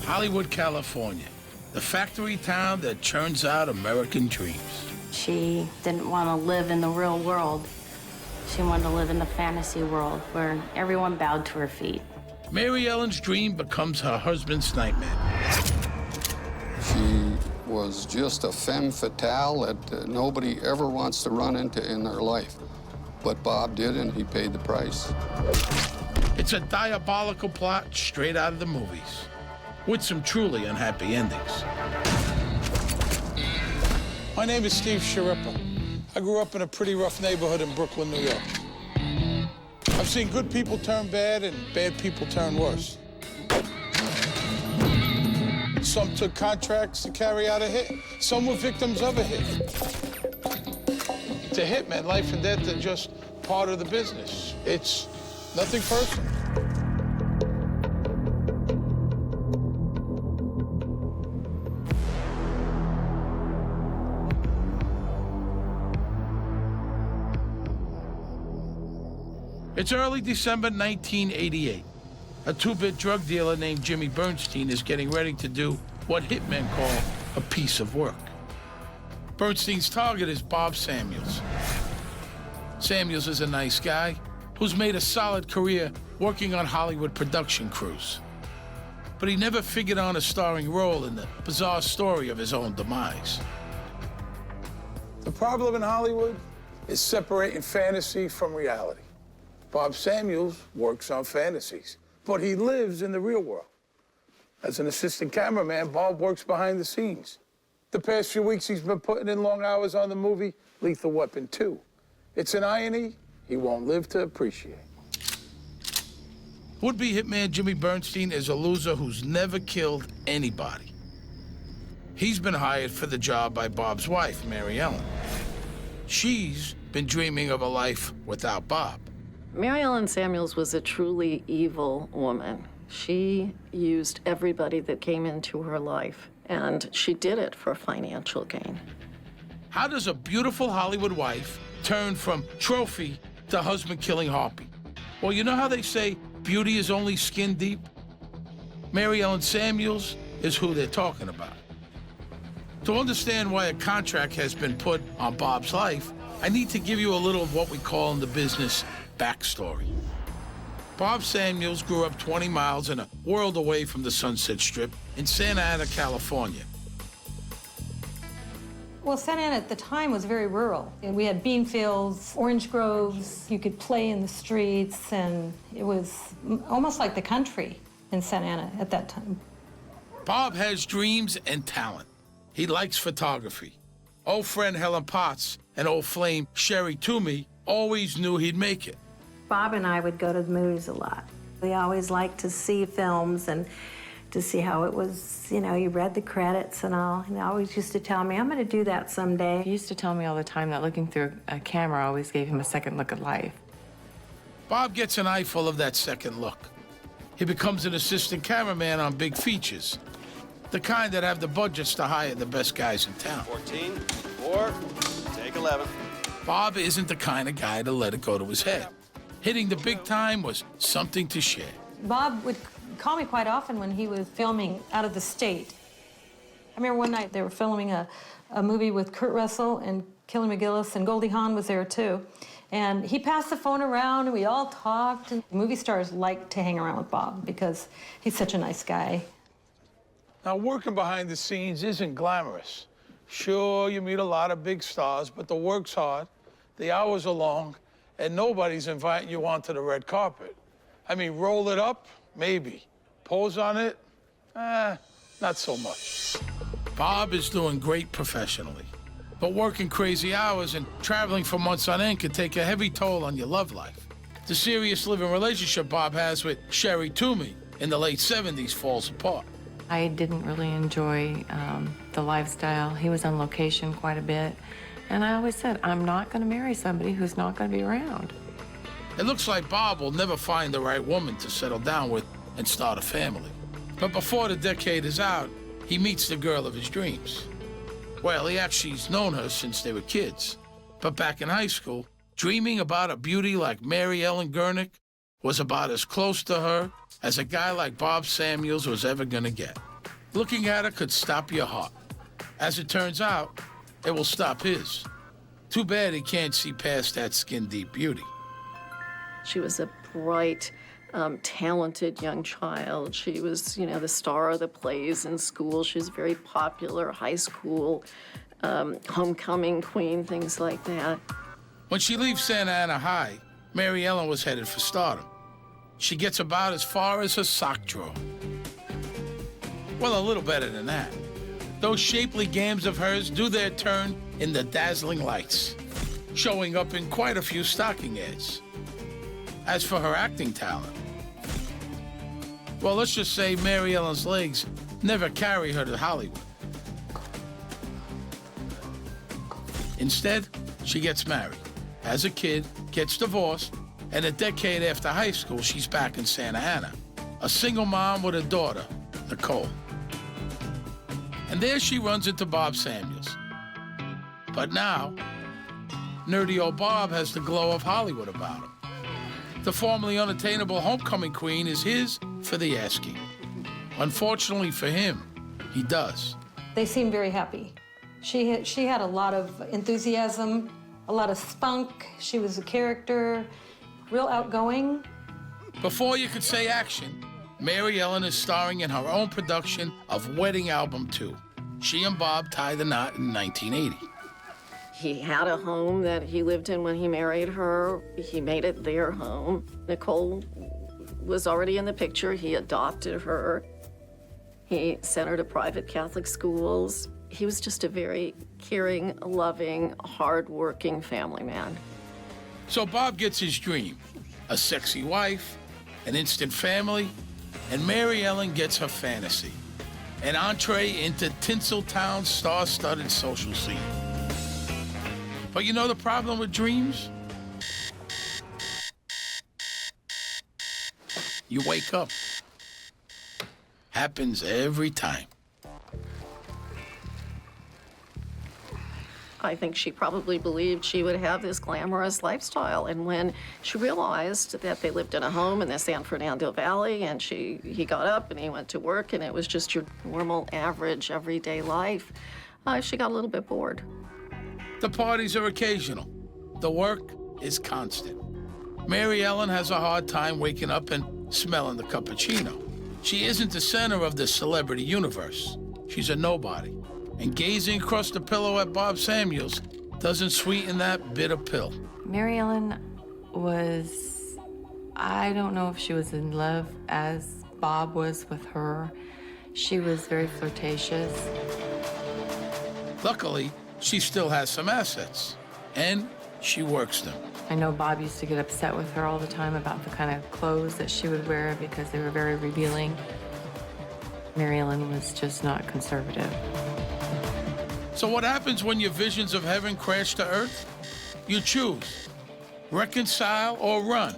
Hollywood, California, the factory town that churns out American dreams. She didn't want to live in the real world. She wanted to live in the fantasy world where everyone bowed to her feet. Mary Ellen's dream becomes her husband's nightmare. She was just a femme fatale that nobody ever wants to run into in their life. But Bob did, and he paid the price. It's a diabolical plot straight out of the movies, with some truly unhappy endings. My name is Steve Sharippa. I grew up in a pretty rough neighborhood in Brooklyn, New York. I've seen good people turn bad and bad people turn worse. Some took contracts to carry out a hit. Some were victims of a hit. To hitmen, life and death are just part of the business. It's nothing personal. It's early December 1988. A two-bit drug dealer named Jimmy Bernstein is getting ready to do what hitmen call a piece of work. Bernstein's target is Bob Samuels. Samuels is a nice guy who's made a solid career working on Hollywood production crews. But he never figured on a starring role in the bizarre story of his own demise. The problem in Hollywood is separating fantasy from reality. Bob Samuels works on fantasies, but he lives in the real world. As an assistant cameraman, Bob works behind the scenes. The past few weeks, he's been putting in long hours on the movie Lethal Weapon 2. It's an irony he won't live to appreciate. Would-be hitman Jimmy Bernstein is a loser who's never killed anybody. He's been hired for the job by Bob's wife, Mary Ellen. She's been dreaming of a life without Bob. Mary Ellen Samuels was a truly evil woman. She used everybody that came into her life, and she did it for financial gain. How does a beautiful Hollywood wife turn from trophy to husband-killing harpy? Well, you know how they say beauty is only skin deep? Mary Ellen Samuels is who they're talking about. To understand why a contract has been put on Bob's life, I need to give you a little of what we call in the business backstory. Bob Samuels grew up 20 miles and a world away from the Sunset Strip in Santa Ana, California. Well, Santa Ana at the time was very rural. We had bean fields, orange groves. You could play in the streets, and it was almost like the country in Santa Ana at that time. Bob has dreams and talent. He likes photography. Old friend Helen Potts and old flame Sherry Toomey always knew he'd make it. Bob and I would go to the movies a lot. We always liked to see films and to see how it was, you know, you read the credits and all. And he always used to tell me, I'm going to do that someday. He used to tell me all the time that looking through a camera always gave him a second look at life. Bob gets an eyeful of that second look. He becomes an assistant cameraman on big features, the kind that have the budgets to hire the best guys in town. 14, 4, take 11. Bob isn't the kind of guy to let it go to his head. Hitting the big time was something to share. Bob would call me quite often when he was filming out of the state. I remember one night they were filming a movie with Kurt Russell and Kelly McGillis, and Goldie Hawn was there too. And he passed the phone around, and we all talked. And movie stars like to hang around with Bob because he's such a nice guy. Now, working behind the scenes isn't glamorous. Sure, you meet a lot of big stars, but the work's hard, the hours are long, and nobody's inviting you onto the red carpet. I mean, roll it up, maybe. Pose on it, not so much. Bob is doing great professionally, but working crazy hours and traveling for months on end can take a heavy toll on your love life. The serious living relationship Bob has with Sherry Toomey in the late 70s falls apart. I didn't really enjoy the lifestyle. He was on location quite a bit. And I always said, I'm not going to marry somebody who's not going to be around. It looks like Bob will never find the right woman to settle down with and start a family. But before the decade is out, he meets the girl of his dreams. Well, he actually's known her since they were kids. But back in high school, dreaming about a beauty like Mary Ellen Gurnick was about as close to her as a guy like Bob Samuels was ever gonna get. Looking at her could stop your heart. As it turns out, it will stop his. Too bad he can't see past that skin-deep beauty. She was a bright, talented young child. She was, the star of the plays in school. She was very popular, high school, homecoming queen, things like that. When she leaves Santa Ana High, Mary Ellen was headed for stardom. She gets about as far as her sock drawer. Well, a little better than that. Those shapely gams of hers do their turn in the dazzling lights, showing up in quite a few stocking ads. As for her acting talent, well, let's just say Mary Ellen's legs never carry her to Hollywood. Instead, she gets married, has a kid, gets divorced, and a decade after high school, she's back in Santa Ana, a single mom with a daughter, Nicole. And there she runs into Bob Samuels. But now, nerdy old Bob has the glow of Hollywood about him. The formerly unattainable homecoming queen is his for the asking. Unfortunately for him, he does. They seem very happy. She had a lot of enthusiasm, a lot of spunk. She was a character, real outgoing. Before you could say action, Mary Ellen is starring in her own production of Wedding Album 2. She and Bob tie the knot in 1980. He had a home that he lived in when he married her. He made it their home. Nicole was already in the picture. He adopted her. He sent her to private Catholic schools. He was just a very caring, loving, hardworking family man. So Bob gets his dream, a sexy wife, an instant family, and Mary Ellen gets her fantasy, an entree into Tinseltown's star-studded social scene. But you know the problem with dreams? You wake up. Happens every time. I think she probably believed she would have this glamorous lifestyle. And when she realized that they lived in a home in the San Fernando Valley, and he got up and he went to work, and it was just your normal, average, everyday life, she got a little bit bored. The parties are occasional. The work is constant. Mary Ellen has a hard time waking up and smelling the cappuccino. She isn't the center of the celebrity universe. She's a nobody. And gazing across the pillow at Bob Samuels doesn't sweeten that bitter pill. Mary Ellen was, I don't know if she was in love as Bob was with her. She was very flirtatious. Luckily, she still has some assets, and she works them. I know Bob used to get upset with her all the time about the kind of clothes that she would wear because they were very revealing. Mary Ellen was just not conservative. So what happens when your visions of heaven crash to earth? You choose, reconcile or run.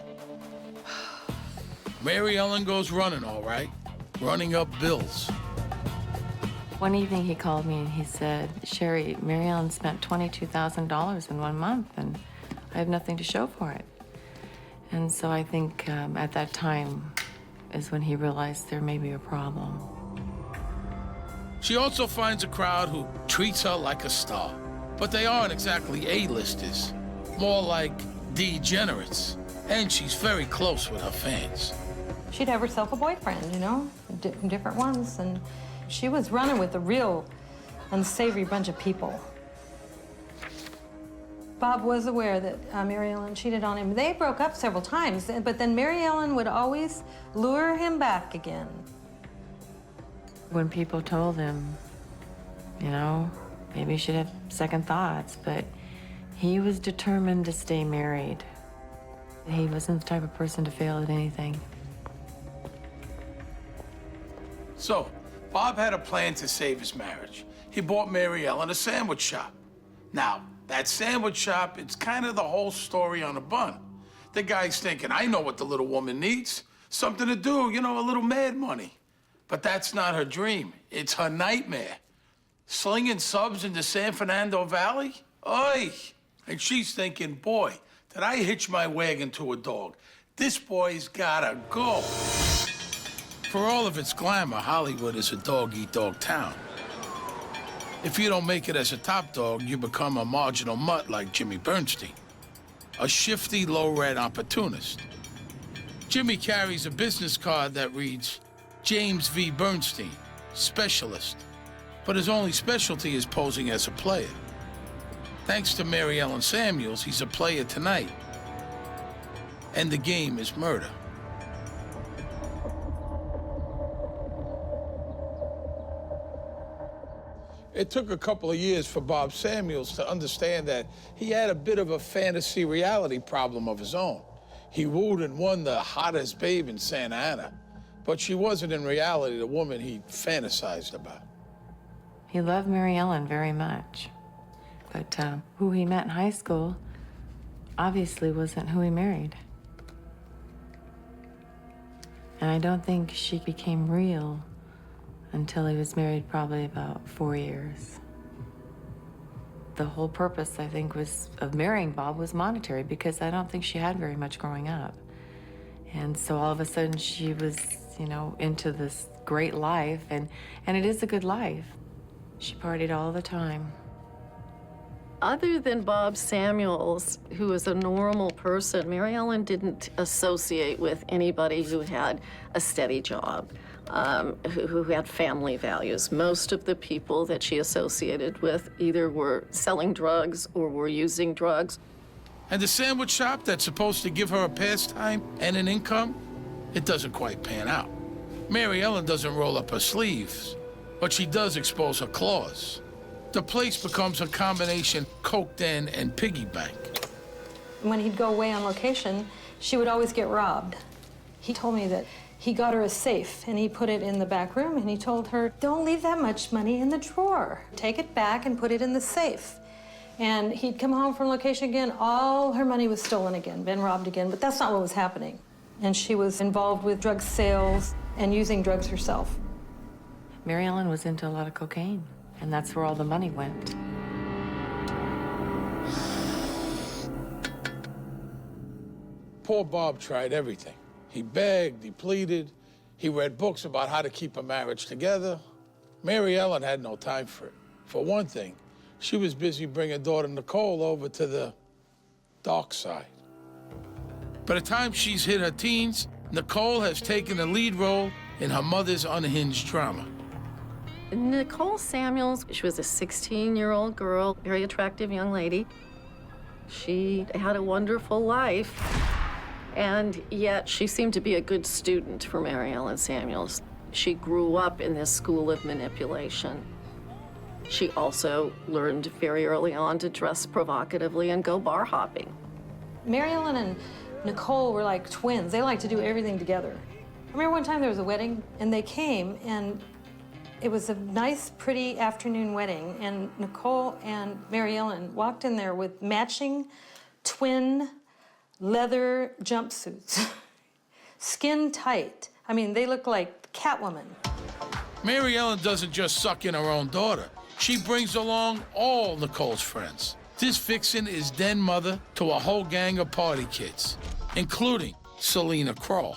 Mary Ellen goes running, all right, running up bills. One evening he called me and he said, Sherry, Mary Ellen spent $22,000 in 1 month and I have nothing to show for it. And so I think at that time is when he realized there may be a problem. She also finds a crowd who treats her like a star, but they aren't exactly A-listers, more like degenerates, and she's very close with her fans. She'd have herself a boyfriend, different ones, and she was running with a real unsavory bunch of people. Bob was aware that Mary Ellen cheated on him. They broke up several times, but then Mary Ellen would always lure him back again. When people told him, maybe you should have second thoughts, but he was determined to stay married. He wasn't the type of person to fail at anything. So, Bob had a plan to save his marriage. He bought Mary Ellen a sandwich shop. Now, that sandwich shop, it's kind of the whole story on a bun. The guy's thinking, I know what the little woman needs. Something to do, a little mad money. But that's not her dream. It's her nightmare. Slinging subs in the San Fernando Valley? Oy! And she's thinking, boy, did I hitch my wagon to a dog? This boy's gotta go. For all of its glamour, Hollywood is a dog-eat-dog town. If you don't make it as a top dog, you become a marginal mutt like Jimmy Bernstein, a shifty, low-rent opportunist. Jimmy carries a business card that reads, James V. Bernstein, specialist, but his only specialty is posing as a player. Thanks to Mary Ellen Samuels, he's a player tonight, and the game is murder. It took a couple of years for Bob Samuels to understand that he had a bit of a fantasy reality problem of his own. He wooed and won the hottest babe in Santa Ana, but she wasn't in reality the woman he fantasized about. He loved Mary Ellen very much, but who he met in high school obviously wasn't who he married. And I don't think she became real until he was married probably about 4 years. The whole purpose, I think, of marrying Bob was monetary, because I don't think she had very much growing up. And so all of a sudden she was, you know, into this great life, and it is a good life. She partied all the time. Other than Bob Samuels, who was a normal person, Mary Ellen didn't associate with anybody who had a steady job, who had family values. Most of the people that she associated with either were selling drugs or were using drugs. And the sandwich shop that's supposed to give her a pastime and an income, it doesn't quite pan out. Mary Ellen doesn't roll up her sleeves, but she does expose her claws. The place becomes a combination coke den and piggy bank. When he'd go away on location, she would always get robbed. He told me that he got her a safe, and he put it in the back room, and he told her, don't leave that much money in the drawer. Take it back and put it in the safe. And he'd come home from location again, all her money was stolen again, been robbed again, but that's not what was happening. And she was involved with drug sales and using drugs herself. Mary Ellen was into a lot of cocaine, and that's where all the money went. Poor Bob tried everything. He begged, he pleaded, he read books about how to keep a marriage together. Mary Ellen had no time for it. For one thing, she was busy bringing daughter Nicole over to the dark side. By the time she's hit her teens, Nicole has taken the lead role in her mother's unhinged drama. Nicole Samuels, she was a 16-year-old girl, very attractive young lady. She had a wonderful life, and yet she seemed to be a good student for Mary Ellen Samuels. She grew up in this school of manipulation. She also learned very early on to dress provocatively and go bar hopping. Mary Ellen and Nicole were like twins. They liked to do everything together. I remember one time there was a wedding, and they came, and it was a nice, pretty afternoon wedding, and Nicole and Mary Ellen walked in there with matching twin leather jumpsuits, skin tight. I mean, they looked like Catwoman. Mary Ellen doesn't just suck in her own daughter. She brings along all Nicole's friends. This vixen is den mother to a whole gang of party kids, including Selena Kroll.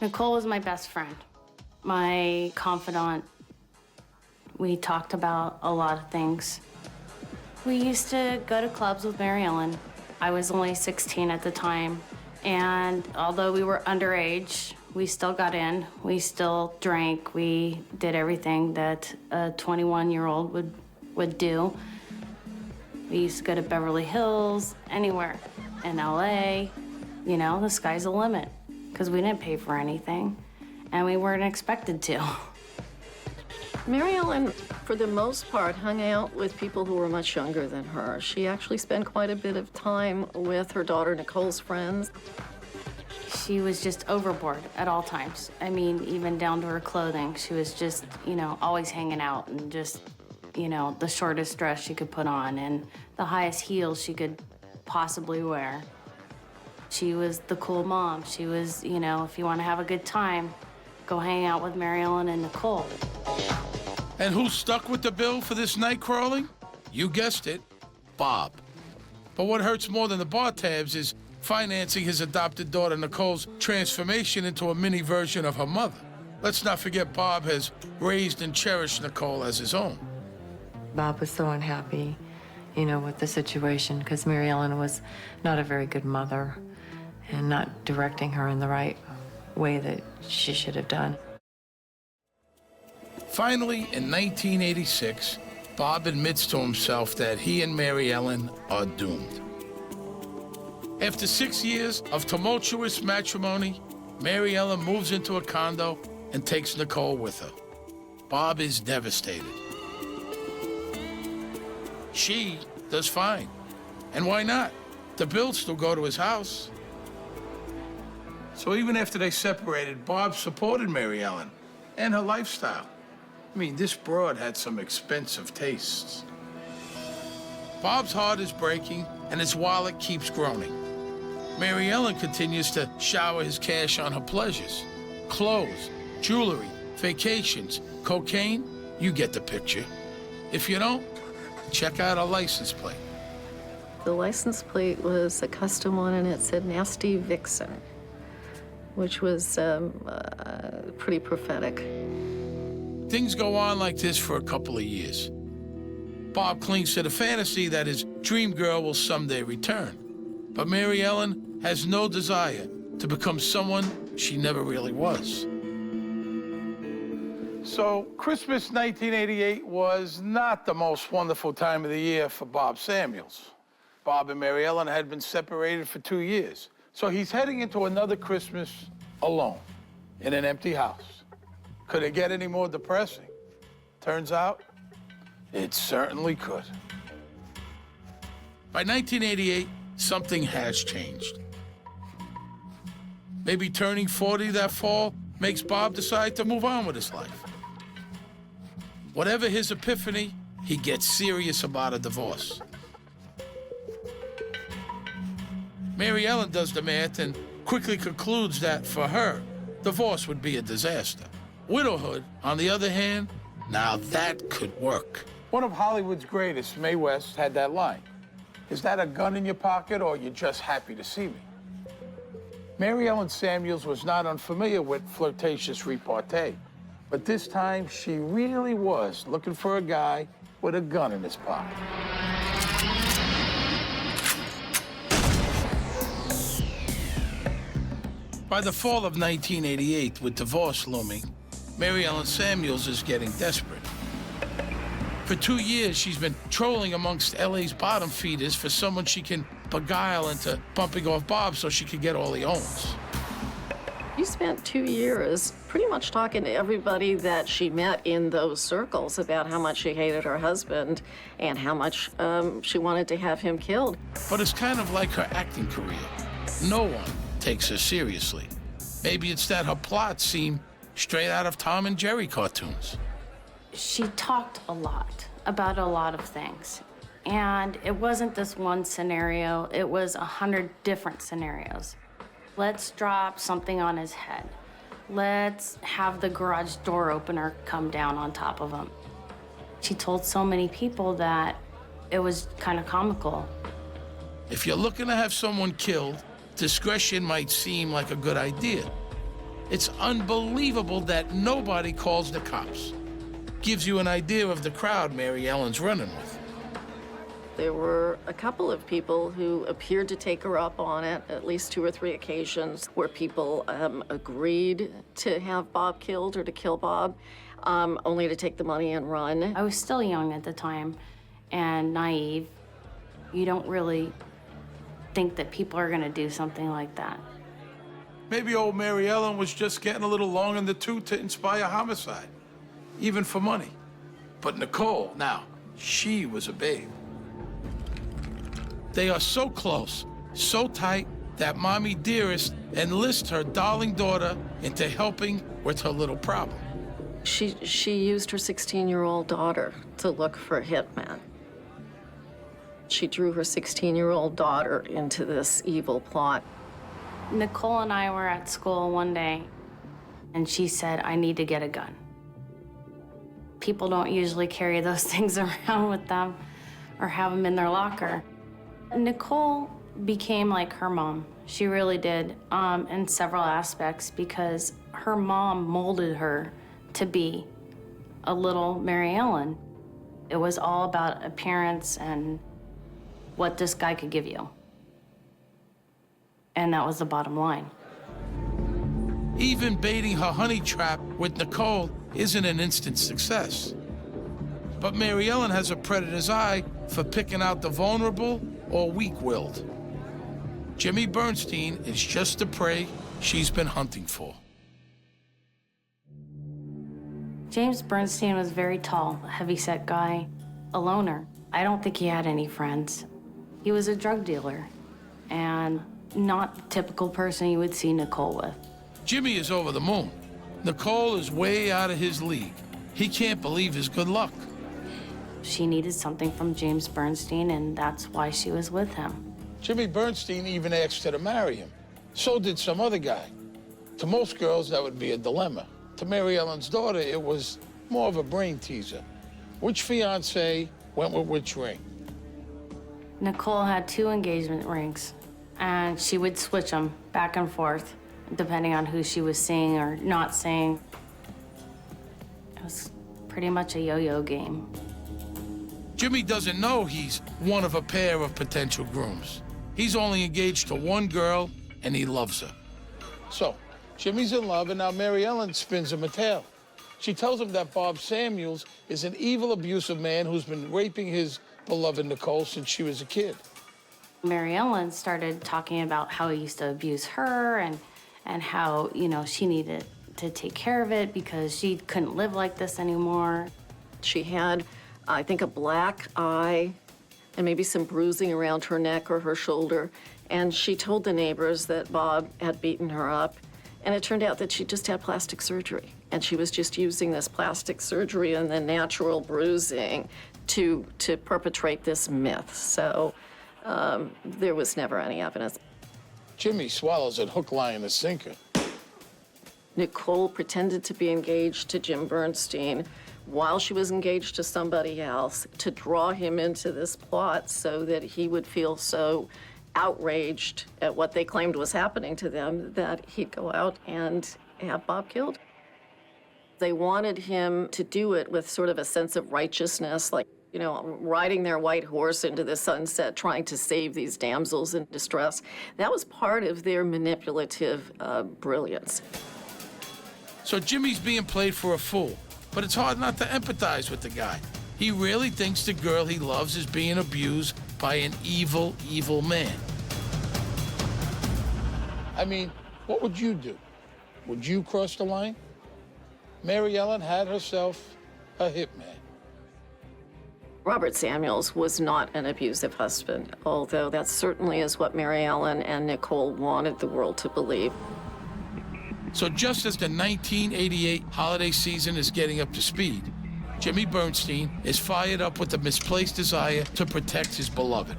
Nicole was my best friend, my confidant. We talked about a lot of things. We used to go to clubs with Mary Ellen. I was only 16 at the time, and although we were underage, we still got in. We still drank. We did everything that a 21-year-old would do. We used to go to Beverly Hills, anywhere in LA. You know, the sky's the limit, because we didn't pay for anything, and we weren't expected to. Mary Ellen, for the most part, hung out with people who were much younger than her. She actually spent quite a bit of time with her daughter Nicole's friends. She was just overboard at all times. I mean, even down to her clothing. She was just, you know, always hanging out and just, you know, the shortest dress she could put on and the highest heels she could possibly wear. She was the cool mom. She was, you know, if you want to have a good time, go hang out with Mary Ellen and Nicole. And who stuck with the bill for this night crawling? You guessed it, Bob. But what hurts more than the bar tabs is financing his adopted daughter Nicole's transformation into a mini version of her mother. Let's not forget Bob has raised and cherished Nicole as his own. Bob was so unhappy, you know, with the situation because Mary Ellen was not a very good mother and not directing her in the right way that she should have done. Finally, in 1986, Bob admits to himself that he and Mary Ellen are doomed. After 6 years of tumultuous matrimony, Mary Ellen moves into a condo and takes Nicole with her. Bob is devastated. She does fine. And why not? The bills still go to his house. So even after they separated, Bob supported Mary Ellen and her lifestyle. I mean, this broad had some expensive tastes. Bob's heart is breaking and his wallet keeps groaning. Mary Ellen continues to shower his cash on her pleasures. Clothes, jewelry, vacations, cocaine, you get the picture. If you don't, check out her license plate. The license plate was a custom one, and it said Nasty Vixen, which was pretty prophetic. Things go on like this for a couple of years. Bob clings to the fantasy that his dream girl will someday return. But Mary Ellen has no desire to become someone she never really was. So Christmas 1988 was not the most wonderful time of the year for Bob Samuels. Bob and Mary Ellen had been separated for 2 years. So he's heading into another Christmas alone in an empty house. Could it get any more depressing? Turns out, it certainly could. By 1988, something has changed. Maybe turning 40 that fall makes Bob decide to move on with his life. Whatever his epiphany, he gets serious about a divorce. Mary Ellen does the math and quickly concludes that, for her, divorce would be a disaster. Widowhood, on the other hand, now that could work. One of Hollywood's greatest, Mae West, had that line. Is that a gun in your pocket, or you're just happy to see me? Mary Ellen Samuels was not unfamiliar with flirtatious repartee, but this time she really was looking for a guy with a gun in his pocket. By the fall of 1988, with divorce looming, Mary Ellen Samuels is getting desperate. For 2 years, she's been trolling amongst LA's bottom feeders for someone she can beguile into bumping off Bob so she could get all he owns. You spent 2 years pretty much talking to everybody that she met in those circles about how much she hated her husband and how much she wanted to have him killed. But it's kind of like her acting career. No one takes her seriously. Maybe it's that her plots seem straight out of Tom and Jerry cartoons. She talked a lot about a lot of things. And it wasn't this one scenario, it was 100 different scenarios. Let's drop something on his head. Let's have the garage door opener come down on top of him. She told so many people that it was kind of comical. If you're looking to have someone killed, discretion might seem like a good idea. It's unbelievable that nobody calls the cops. Gives you an idea of the crowd Mary Ellen's running with. There were a couple of people who appeared to take her up on it, at least 2 or 3 occasions, where people agreed to have Bob killed or to kill Bob, only to take the money and run. I was still young at the time and naive. You don't really think that people are gonna do something like that. Maybe old Mary Ellen was just getting a little long in the tooth to inspire homicide, even for money. But Nicole, now, she was a babe. They are so close, so tight, that Mommy Dearest enlists her darling daughter into helping with her little problem. She used her 16-year-old daughter to look for a hitman. She drew her 16-year-old daughter into this evil plot. Nicole and I were at school one day, and she said, I need to get a gun. People don't usually carry those things around with them or have them in their locker. Nicole became like her mom. She really did, in several aspects, because Her mom molded her to be a little Mary Ellen. It was all about appearance and what this guy could give you. And that was the bottom line. Even baiting her honey trap with Nicole isn't an instant success. But Mary Ellen has a predator's eye for picking out the vulnerable or weak-willed. Jimmy Bernstein is just the prey she's been hunting for. James Bernstein was very tall, heavy-set guy, a loner. I don't think he had any friends. He was a drug dealer and not the typical person you would see Nicole with. Jimmy is over the moon. Nicole is way out of his league. He can't believe his good luck. She needed something from James Bernstein, and that's why she was with him. Jimmy Bernstein even asked her to marry him. So did some other guy. To most girls, that would be a dilemma. To Mary Ellen's daughter, it was more of a brain teaser. Which fiancé went with which ring? Nicole had 2 engagement rings, and she would switch them back and forth, depending on who she was seeing or not seeing. It was pretty much a yo-yo game. Jimmy doesn't know he's one of a pair of potential grooms. He's only engaged to one girl, and he loves her. So, Jimmy's in love, and now Mary Ellen spins him a tale. She tells him that Bob Samuels is an evil, abusive man who's been raping his beloved Nicole since she was a kid. Mary Ellen started talking about how he used to abuse her and how, you know, she needed to take care of it because she couldn't live like this anymore. She had, I think, a black eye and maybe some bruising around her neck or her shoulder. And she told the neighbors that Bob had beaten her up. And it turned out that she just had plastic surgery. And she was just using this plastic surgery and the natural bruising to perpetrate this myth. So there was never any evidence. Jimmy swallows it hook, line, and sinker. Nicole pretended to be engaged to Jim Bernstein while she was engaged to somebody else to draw him into this plot so that he would feel so outraged at what they claimed was happening to them that he'd go out and have Bob killed. They wanted him to do it with sort of a sense of righteousness, like, you know, riding their white horse into the sunset, trying to save these damsels in distress. That was part of their manipulative brilliance. So Jimmy's being played for a fool, but it's hard not to empathize with the guy. He really thinks the girl he loves is being abused by an evil, evil man. I mean, what would you do? Would you cross the line? Mary Ellen had herself a hitman. Robert Samuels was not an abusive husband, although that certainly is what Mary Ellen and Nicole wanted the world to believe. So just as the 1988 holiday season is getting up to speed, Jimmy Bernstein is fired up with a misplaced desire to protect his beloved.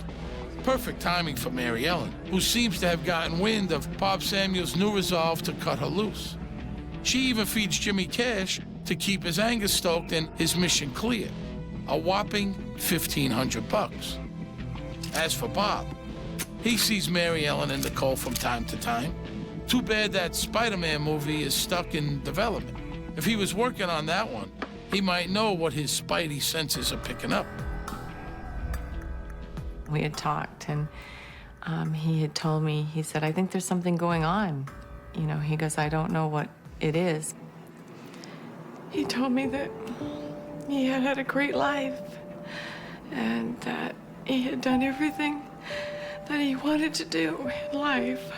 Perfect timing for Mary Ellen, who seems to have gotten wind of Bob Samuels' new resolve to cut her loose. She even feeds Jimmy cash to keep his anger stoked and his mission clear, a whopping $1,500. As for Bob, he sees Mary Ellen and Nicole from time to time. Too bad that Spider-Man movie is stuck in development. If he was working on that one, he might know what his spidey senses are picking up. We had talked, and he had told me, he said, I think there's something going on. You know, he goes, I don't know what it is. He told me that he had had a great life and that he had done everything that he wanted to do in life.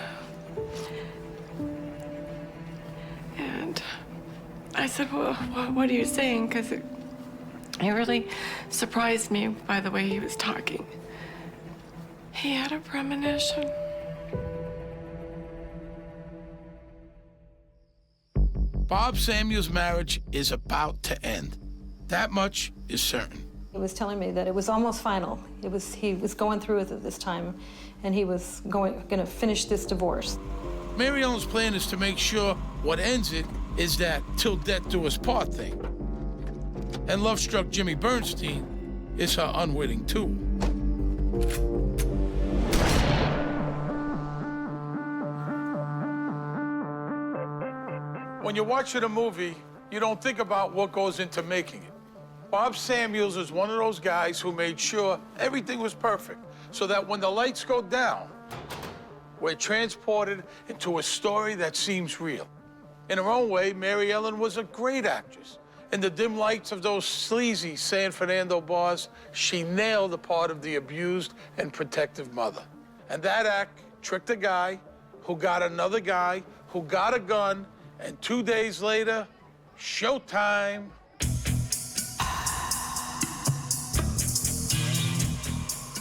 And I said, well, what are you saying? Because it really surprised me by the way he was talking. He had a premonition. Bob Samuels' marriage is about to end. That much is certain. He was telling me that it was almost final. He was going through with it this time, and he was going to finish this divorce. Mary Ellen's plan is to make sure what ends it is that till death do us part thing. And love-struck Jimmy Bernstein is her unwitting tool. When you're watching a movie, you don't think about what goes into making it. Bob Samuels is one of those guys who made sure everything was perfect, so that when the lights go down, we're transported into a story that seems real. In her own way, Mary Ellen was a great actress. In the dim lights of those sleazy San Fernando bars, she nailed the part of the abused and protective mother. And that act tricked a guy who got another guy who got a gun, and 2 days later, showtime.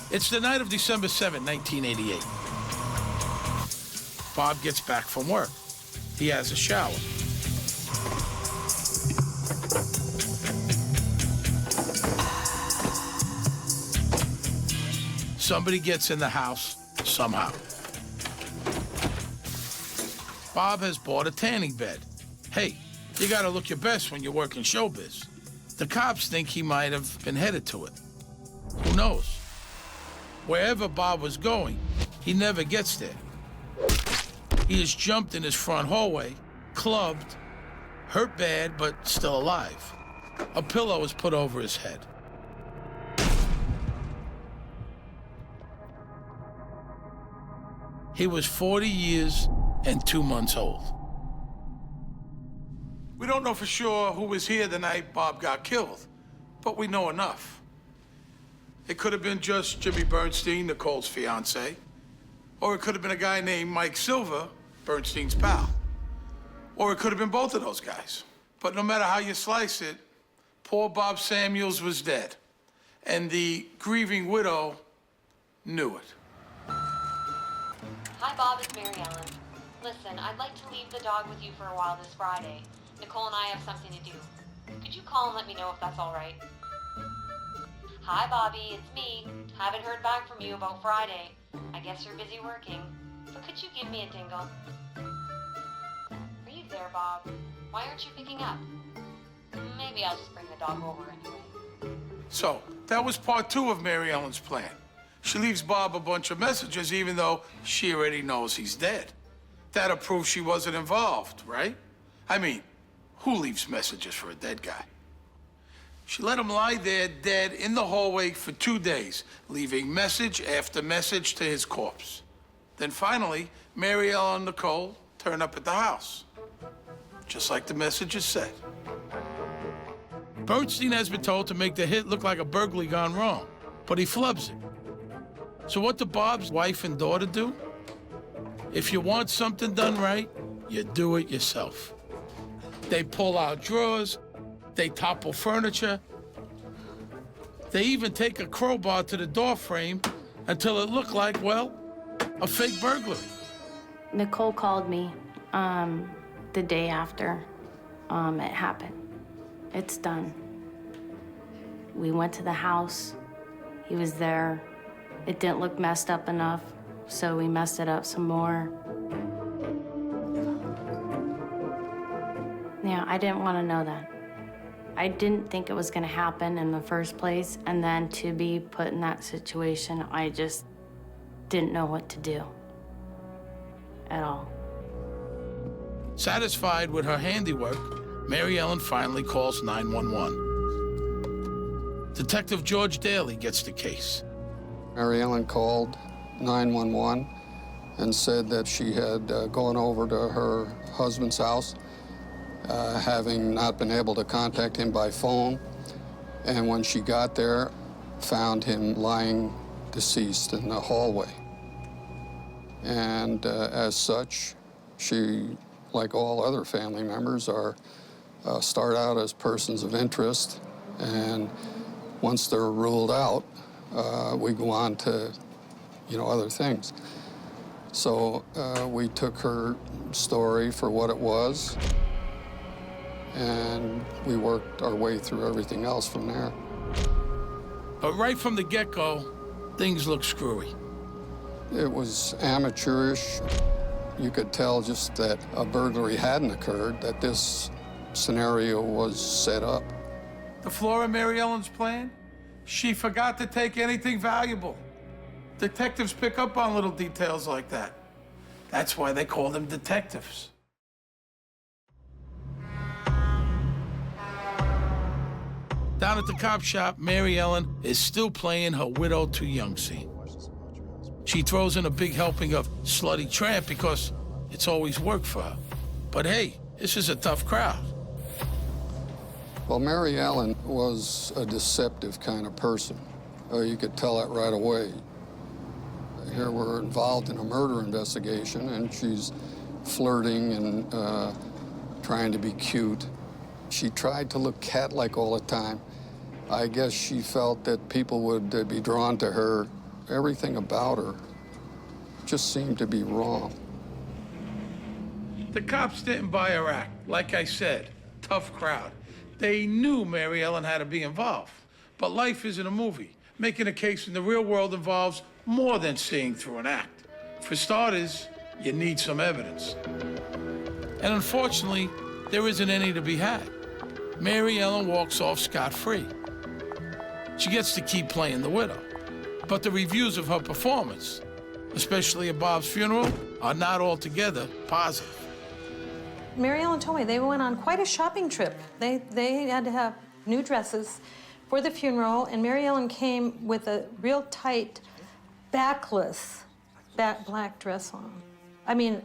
It's the night of December 7, 1988. Bob gets back from work. He has a shower. Somebody gets in the house somehow. Bob has bought a tanning bed. Hey, you gotta look your best when you work in showbiz. The cops think he might have been headed to it. Who knows? Wherever Bob was going, he never gets there. He is jumped in his front hallway, clubbed, hurt bad, but still alive. A pillow is put over his head. He was 40 years and 2 months old. We don't know for sure who was here the night Bob got killed, but we know enough. It could have been just Jimmy Bernstein, Nicole's fiance, or it could have been a guy named Mike Silver, Bernstein's pal. Or it could have been both of those guys. But no matter how you slice it, poor Bob Samuels was dead, and the grieving widow knew it. Hi, Bob, it's Mary Ellen. Listen, I'd like to leave the dog with you for a while this Friday. Nicole and I have something to do. Could you call and let me know if that's all right? Hi, Bobby, it's me. Haven't heard back from you about Friday. I guess you're busy working. But could you give me a dingle? Are you there, Bob? Why aren't you picking up? Maybe I'll just bring the dog over anyway. So, that was part 2 of Mary Ellen's plan. She leaves Bob a bunch of messages, even though she already knows he's dead. That'll prove she wasn't involved, right? I mean, who leaves messages for a dead guy? She let him lie there dead in the hallway for 2 days, leaving message after message to his corpse. Then finally, Mary Ellen and Nicole turn up at the house, just like the messages said. Bernstein has been told to make the hit look like a burglary gone wrong, but he flubs it. So what do Bob's wife and daughter do? If you want something done right, you do it yourself. They pull out drawers, they topple furniture, they even take a crowbar to the door frame until it looked like, well, a fake burglary. Nicole called me the day after it happened. It's done. We went to the house. He was there. It didn't look messed up enough, so we messed it up some more. Yeah, I didn't want to know that. I didn't think it was going to happen in the first place, and then to be put in that situation, I just didn't know what to do at all. Satisfied with her handiwork, Mary Ellen finally calls 911. Detective George Daly gets the case. Mary Ellen called 911 and said that she had gone over to her husband's house, having not been able to contact him by phone. And when she got there, found him lying deceased in the hallway. And as such, she, like all other family members, start out as persons of interest. And once they're ruled out, we go on to, other things. So we took her story for what it was, and we worked our way through everything else from there. But right from the get-go, things look screwy. It was amateurish. You could tell just that a burglary hadn't occurred, that this scenario was set up. The flaw in Mary Ellen's plan? She forgot to take anything valuable. Detectives pick up on little details like that. That's why they call them detectives. Down at the cop shop, Mary Ellen is still playing her widow too young scene. She throws in a big helping of slutty tramp because it's always worked for her. But hey, this is a tough crowd. Well, Mary Ellen was a deceptive kind of person. You could tell that right away. Here we're involved in a murder investigation, and she's flirting and trying to be cute. She tried to look cat-like all the time. I guess she felt that people would be drawn to her. Everything about her just seemed to be wrong. The cops didn't buy her act. Like I said, tough crowd. They knew Mary Ellen had to be involved. But life isn't a movie. Making a case in the real world involves more than seeing through an act. For starters, you need some evidence. And unfortunately, there isn't any to be had. Mary Ellen walks off scot-free. She gets to keep playing the widow. But the reviews of her performance, especially at Bob's funeral, are not altogether positive. Mary Ellen told me they went on quite a shopping trip. They had to have new dresses for the funeral, and Mary Ellen came with a real tight, backless, black dress on. I mean,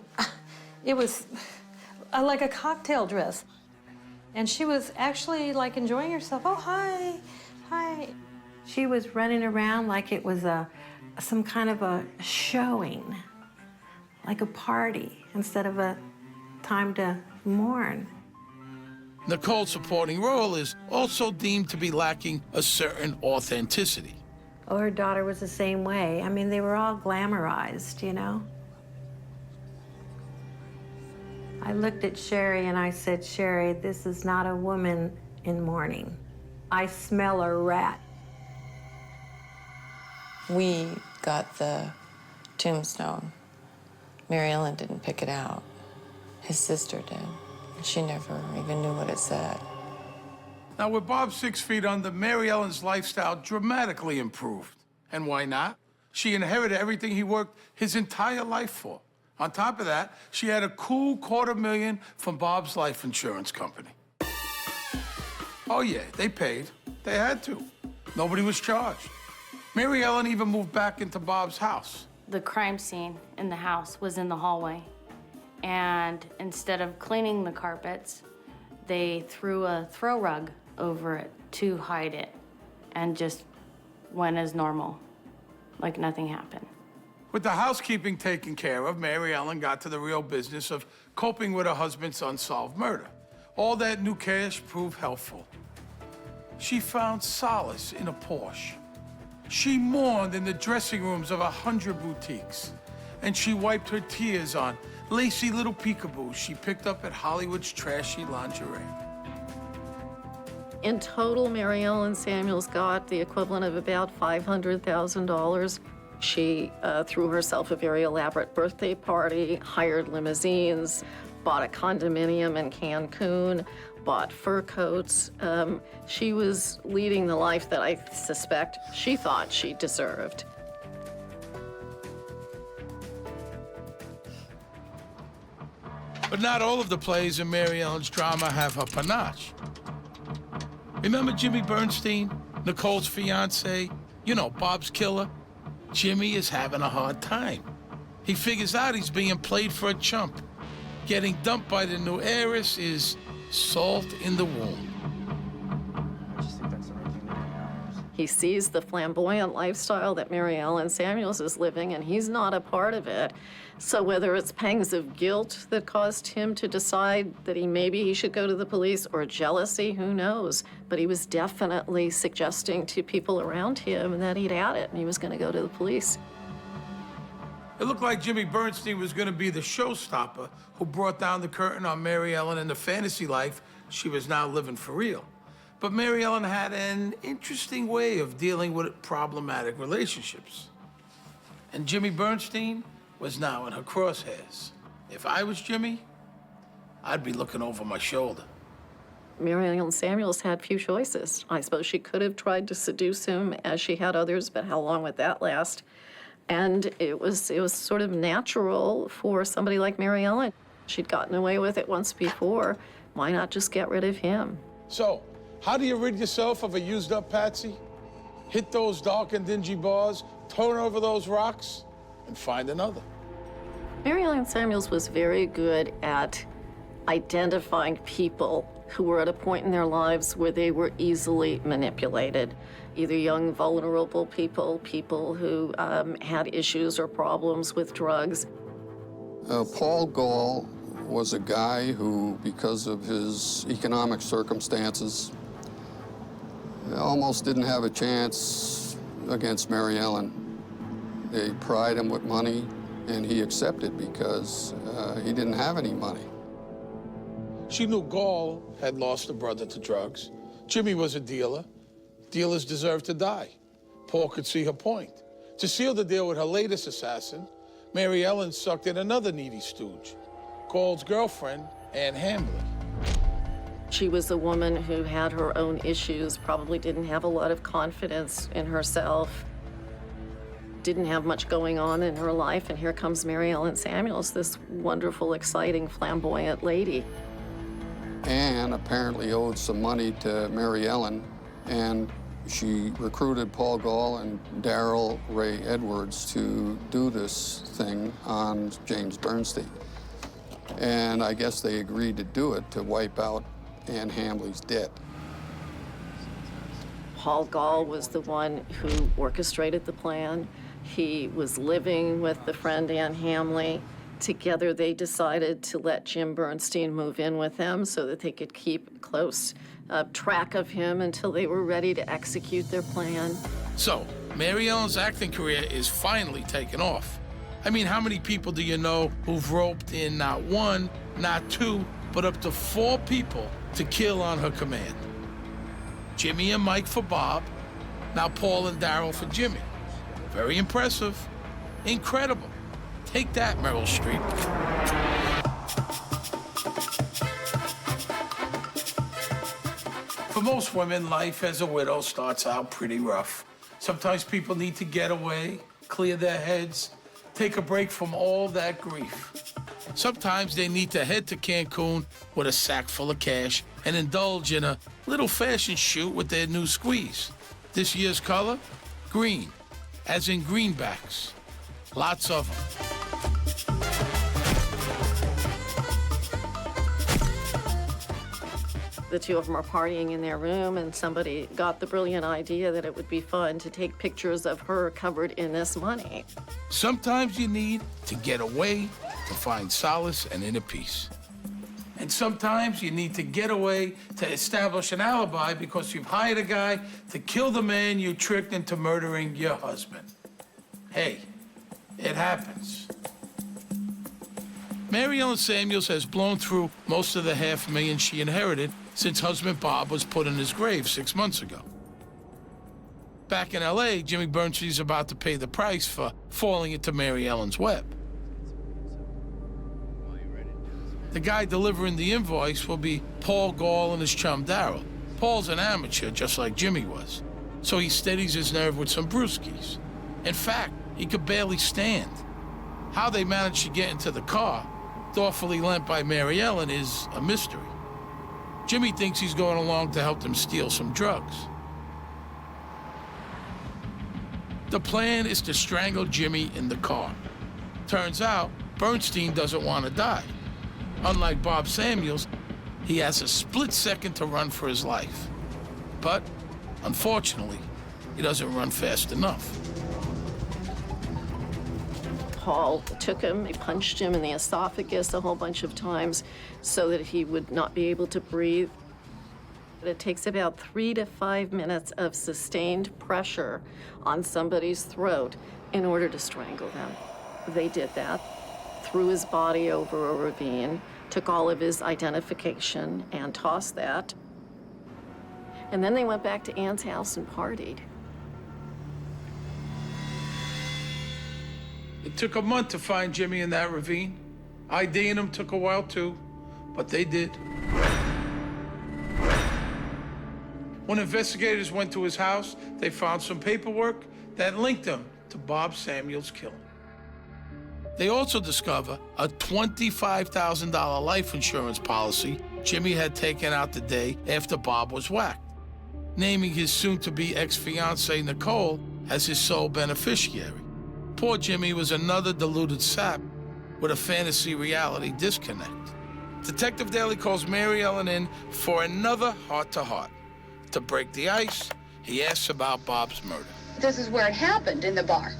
it was like a cocktail dress. And she was actually like enjoying herself. Oh, hi, hi. She was running around like it was some kind of a showing, like a party, instead of a time to mourn. Nicole's supporting role is also deemed to be lacking a certain authenticity. Oh, her daughter was the same way. I mean, they were all glamorized, you know? I looked at Sherry and I said, Sherry, this is not a woman in mourning. I smell a rat. We got the tombstone. Mary Ellen didn't pick it out. His sister did. She never even knew what it said. Now, with Bob 6 feet under, Mary Ellen's lifestyle dramatically improved. And why not? She inherited everything he worked his entire life for. On top of that, she had a cool $250,000 from Bob's life insurance company. Oh yeah, they paid. They had to. Nobody was charged. Mary Ellen even moved back into Bob's house. The crime scene in the house was in the hallway. And instead of cleaning the carpets, they threw a throw rug over it to hide it and just went as normal, like nothing happened. With the housekeeping taken care of, Mary Ellen got to the real business of coping with her husband's unsolved murder. All that new cash proved helpful. She found solace in a Porsche. She mourned in the dressing rooms of 100 boutiques. And she wiped her tears on lacy little peekaboos she picked up at Hollywood's trashy lingerie. In total, Mary Ellen Samuels got the equivalent of about $500,000. She threw herself a very elaborate birthday party, hired limousines, bought a condominium in Cancun, bought fur coats. She was leading the life that I suspect she thought she deserved. But not all of the plays in Mary Ellen's drama have her panache. Remember Jimmy Bernstein, Nicole's fiance? You know, Bob's killer? Jimmy is having a hard time. He figures out he's being played for a chump. Getting dumped by the new heiress is salt in the wound. He sees the flamboyant lifestyle that Mary Ellen Samuels is living, and he's not a part of it. So whether it's pangs of guilt that caused him to decide that maybe he should go to the police, or jealousy, who knows? But he was definitely suggesting to people around him that he'd had it and he was going to go to the police. It looked like Jimmy Bernstein was going to be the showstopper who brought down the curtain on Mary Ellen and the fantasy life she was now living for real. But Mary Ellen had an interesting way of dealing with problematic relationships. And Jimmy Bernstein was now in her crosshairs. If I was Jimmy, I'd be looking over my shoulder. Mary Ellen Samuels had few choices. I suppose she could have tried to seduce him as she had others, but how long would that last? And it was sort of natural for somebody like Mary Ellen. She'd gotten away with it once before. Why not just get rid of him? So, How do you rid yourself of a used-up patsy? Hit those dark and dingy bars, turn over those rocks, and find another. Mary Ellen Samuels was very good at identifying people who were at a point in their lives where they were easily manipulated. Either young, vulnerable people, people who had issues or problems with drugs. Paul Gaul was a guy who, because of his economic circumstances, almost didn't have a chance against Mary Ellen. They pried him with money, and he accepted because he didn't have any money. She knew Gaul had lost a brother to drugs. Jimmy was a dealer. Dealers deserved to die. Paul could see her point. To seal the deal with her latest assassin, Mary Ellen sucked in another needy stooge, Gaul's girlfriend, Ann Hamley. She was a woman who had her own issues, probably didn't have a lot of confidence in herself, didn't have much going on in her life, and here comes Mary Ellen Samuels, this wonderful, exciting, flamboyant lady. Anne apparently owed some money to Mary Ellen, and she recruited Paul Gaul and Darrell Ray Edwards to do this thing on James Bernstein. And I guess they agreed to do it to wipe out Ann Hamley's debt. Paul Gaul was the one who orchestrated the plan. He was living with the friend Ann Hamley. Together, they decided to let Jim Bernstein move in with them so that they could keep close track of him until they were ready to execute their plan. So, Mary Ellen's acting career is finally taking off. I mean, how many people do you know who've roped in not one, not two, but up to 4 people to kill on her command? Jimmy and Mike for Bob, now Paul and Darrell for Jimmy. Very impressive. Incredible. Take that, Meryl Streep. For most women, life as a widow starts out pretty rough. Sometimes people need to get away, clear their heads, take a break from all that grief. Sometimes they need to head to Cancun with a sack full of cash and indulge in a little fashion shoot with their new squeeze. This year's color? Green, as in greenbacks. Lots of them. The two of them are partying in their room, and somebody got the brilliant idea that it would be fun to take pictures of her covered in this money. Sometimes you need to get away to find solace and inner peace. And sometimes you need to get away to establish an alibi because you've hired a guy to kill the man you tricked into murdering your husband. Hey, it happens. Mary Ellen Samuels has blown through most of the $500,000 she inherited since husband Bob was put in his grave 6 months ago. Back in L.A., Jimmy Bernstein's about to pay the price for falling into Mary Ellen's web. The guy delivering the invoice will be Paul Gaul and his chum Darrell. Paul's an amateur, just like Jimmy was, so he steadies his nerve with some brewskis. In fact, he could barely stand. How they managed to get into the car, thoughtfully lent by Mary Ellen, is a mystery. Jimmy thinks he's going along to help them steal some drugs. The plan is to strangle Jimmy in the car. Turns out, Bernstein doesn't want to die. Unlike Bob Samuels, he has a split second to run for his life. But, unfortunately, he doesn't run fast enough. Paul took him, he punched him in the esophagus a whole bunch of times so that he would not be able to breathe. It takes about 3 to 5 minutes of sustained pressure on somebody's throat in order to strangle them. They did that, threw his body over a ravine, took all of his identification and tossed that. And then they went back to Ann's house and partied. It took a month to find Jimmy in that ravine. IDing him took a while too, but they did. When investigators went to his house, they found some paperwork that linked him to Bob Samuels' killing. They also discover a $25,000 life insurance policy Jimmy had taken out the day after Bob was whacked. naming his soon-to-be ex-fiancée Nicole as his sole beneficiary. Poor Jimmy was another deluded sap with a fantasy-reality disconnect. Detective Daly calls Mary Ellen in for another heart-to-heart. To break the ice, he asks about Bob's murder. This is where it happened, in the bar.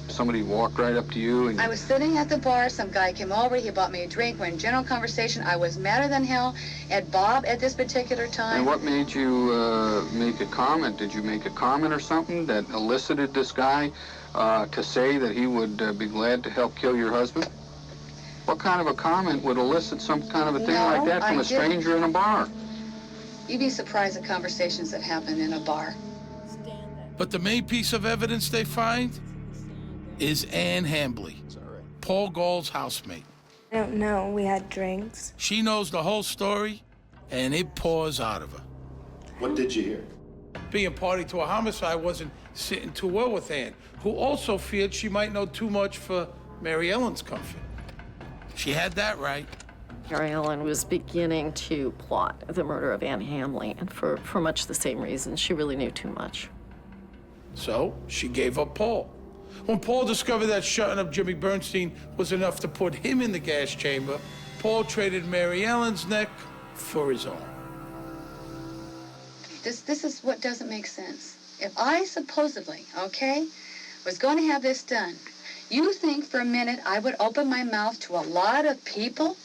Somebody walked right up to you and... I was sitting at the bar, some guy came over, he bought me a drink, we're in general conversation. I was madder than hell at Bob at this particular time. And what made you make a comment? Did you make a comment or something that elicited this guy to say that he would be glad to help kill your husband? What kind of a comment would elicit some kind of a thing like that from a stranger in a bar? You'd be surprised at conversations that happen in a bar. But the main piece of evidence they find is Ann Hambley, Paul Gaul's housemate. I don't know. We had drinks. She knows the whole story, and it pours out of her. What did you hear? Being party to a homicide wasn't sitting too well with Ann, who also feared she might know too much for Mary Ellen's comfort. She had that right. Mary Ellen was beginning to plot the murder of Ann Hambley, and for much the same reason. She really knew too much. So she gave up Paul. When Paul discovered that shutting up Jimmy Bernstein was enough to put him in the gas chamber, Paul traded Mary Ellen's neck for his own. This is what doesn't make sense. If I supposedly, okay, was going to have this done, you think for a minute I would open my mouth to a lot of people?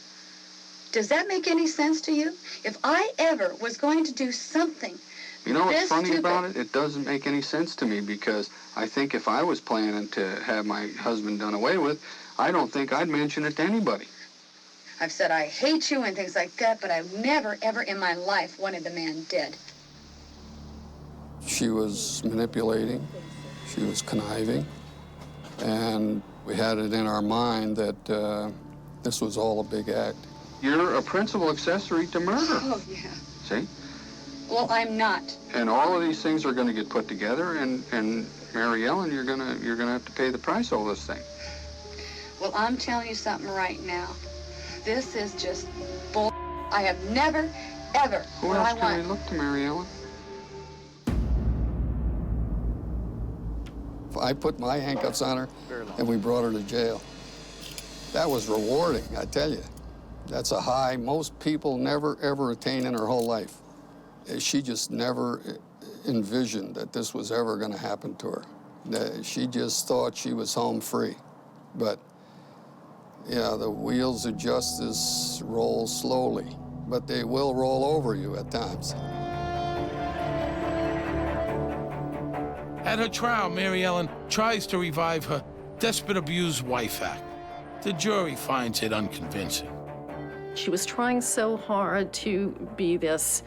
Does that make any sense to you? If I ever was going to do something You know what's funny stupid about it? It doesn't make any sense to me because I think if I was planning to have my husband done away with, I don't think I'd mention it to anybody. I've said I hate you and things like that, but I've never, ever in my life wanted the man dead. She was manipulating, she was conniving, and we had it in our mind that this was all a big act. You're a principal accessory to murder. Oh, yeah. See? Well, I'm not. And all of these things are going to get put together, and Mary Ellen, you're gonna have to pay the price of this thing. Well, I'm telling you something right now. This is just bull. I have never, ever. Who what else I can want. we look to, Mary Ellen? I put my handcuffs on her, and we brought her to jail. That was rewarding, I tell you. That's a high most people never, ever attain in their whole life. She just never envisioned that this was ever going to happen to her. She just thought she was home free. But, yeah, the wheels of justice roll slowly, but they will roll over you at times. At her trial, Mary Ellen tries to revive her despot abused wife act. The jury finds it unconvincing. She was trying so hard to be this,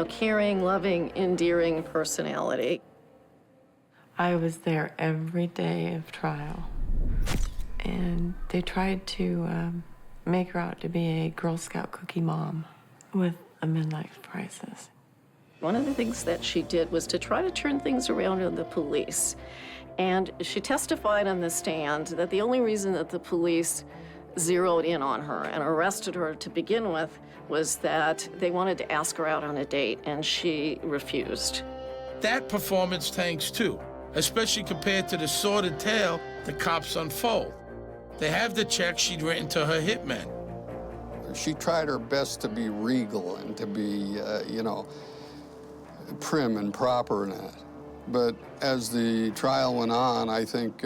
caring, loving, endearing personality. I was there every day of trial, and they tried to make her out to be a Girl Scout cookie mom with a midlife crisis. One of the things that she did was to try to turn things around in the police. And she testified on the stand that the only reason that the police zeroed in on her and arrested her to begin with was that they wanted to ask her out on a date, and she refused. That performance tanks too, especially compared to the sordid tale the cops unfold. They have the check she'd written to her hitman. She tried her best to be regal and to be, prim and proper and that. But as the trial went on, I think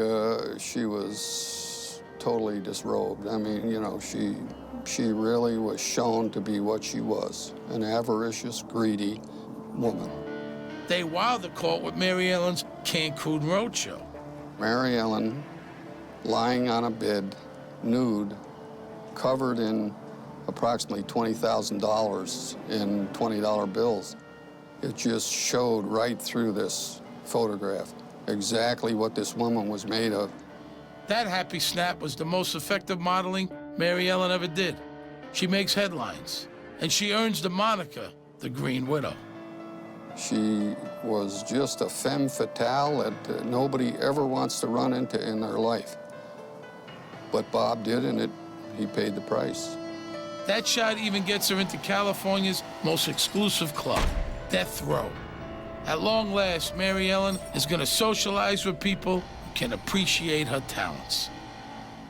she was totally disrobed. I mean, she really was shown to be what she was, an avaricious, greedy woman. They wowed the court with Mary Ellen's Cancun Roadshow. Mary Ellen lying on a bed, nude, covered in approximately $20,000 in $20 bills. It just showed right through this photograph exactly what this woman was made of. That happy snap was the most effective modeling Mary Ellen ever did. She makes headlines, and she earns the moniker, the Green Widow. She was just a femme fatale that nobody ever wants to run into in their life. But Bob did, and he paid the price. That shot even gets her into California's most exclusive club, Death Row. At long last, Mary Ellen is going to socialize with people who can appreciate her talents.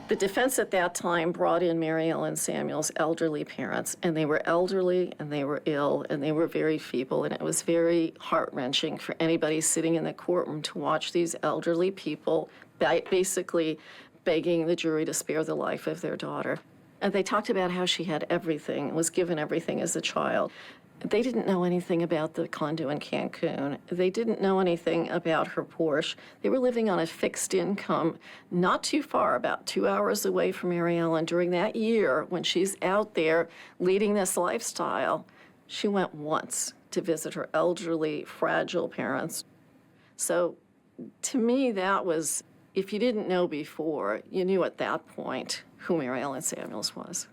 The defense at that time brought in Mary Ellen Samuel's elderly parents, and they were elderly, and they were ill, and they were very feeble, and it was very heart-wrenching for anybody sitting in the courtroom to watch these elderly people basically begging the jury to spare the life of their daughter. And they talked about how she had everything, was given everything as a child. They didn't know anything about the condo in Cancun. They didn't know anything about her Porsche. They were living on a fixed income, not too far, about 2 hours away from Mary Ellen. During that year, when she's out there leading this lifestyle, she went once to visit her elderly, fragile parents. So to me, that was, if you didn't know before, you knew at that point who Mary Ellen Samuels was.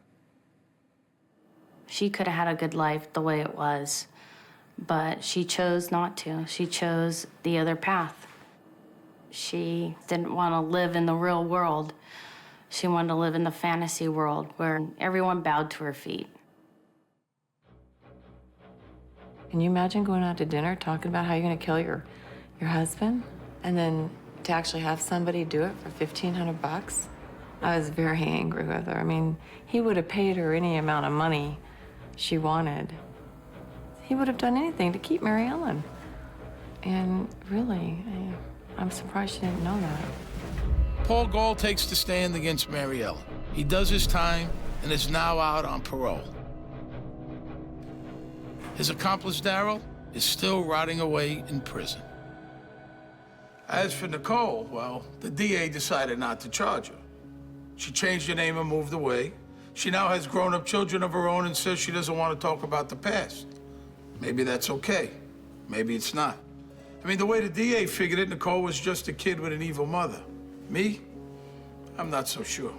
She could have had a good life the way it was, but she chose not to. She chose the other path. She didn't want to live in the real world. She wanted to live in the fantasy world where everyone bowed to her feet. Can you imagine going out to dinner talking about how you're going to kill your husband? And then to actually have somebody do it for $1,500? I was very angry with her. I mean, he would have paid her any amount of money she wanted. He would have done anything to keep Mary Ellen. And really, I'm surprised she didn't know that. Paul Gaul takes the stand against Mary Ellen. He does his time and is now out on parole. His accomplice, Darryl, is still rotting away in prison. As for Nicole, well, the DA decided not to charge her. She changed her name and moved away. She now has grown-up children of her own and says she doesn't want to talk about the past. Maybe that's okay. Maybe it's not. I mean, the way the DA figured it, Nicole was just a kid with an evil mother. Me? I'm not so sure.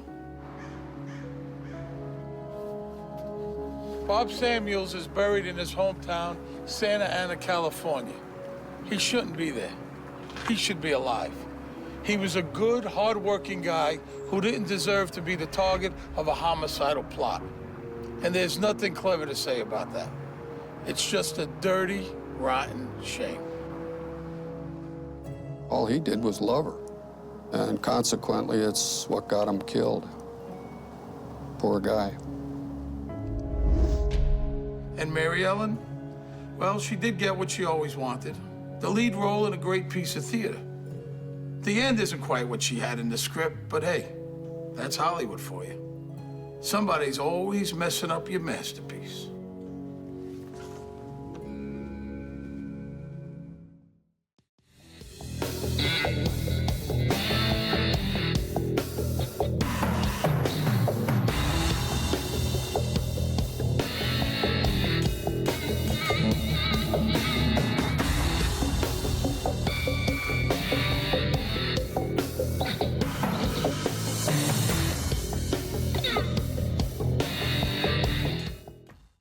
Bob Samuels is buried in his hometown, Santa Ana, California. He shouldn't be there. He should be alive. He was a good, hard-working guy who didn't deserve to be the target of a homicidal plot. And there's nothing clever to say about that. It's just a dirty, rotten shame. All he did was love her, and consequently, it's what got him killed. Poor guy. And Mary Ellen? Well, she did get what she always wanted. The lead role in a great piece of theater. The end isn't quite what she had in the script, but hey, that's Hollywood for you. Somebody's always messing up your masterpiece.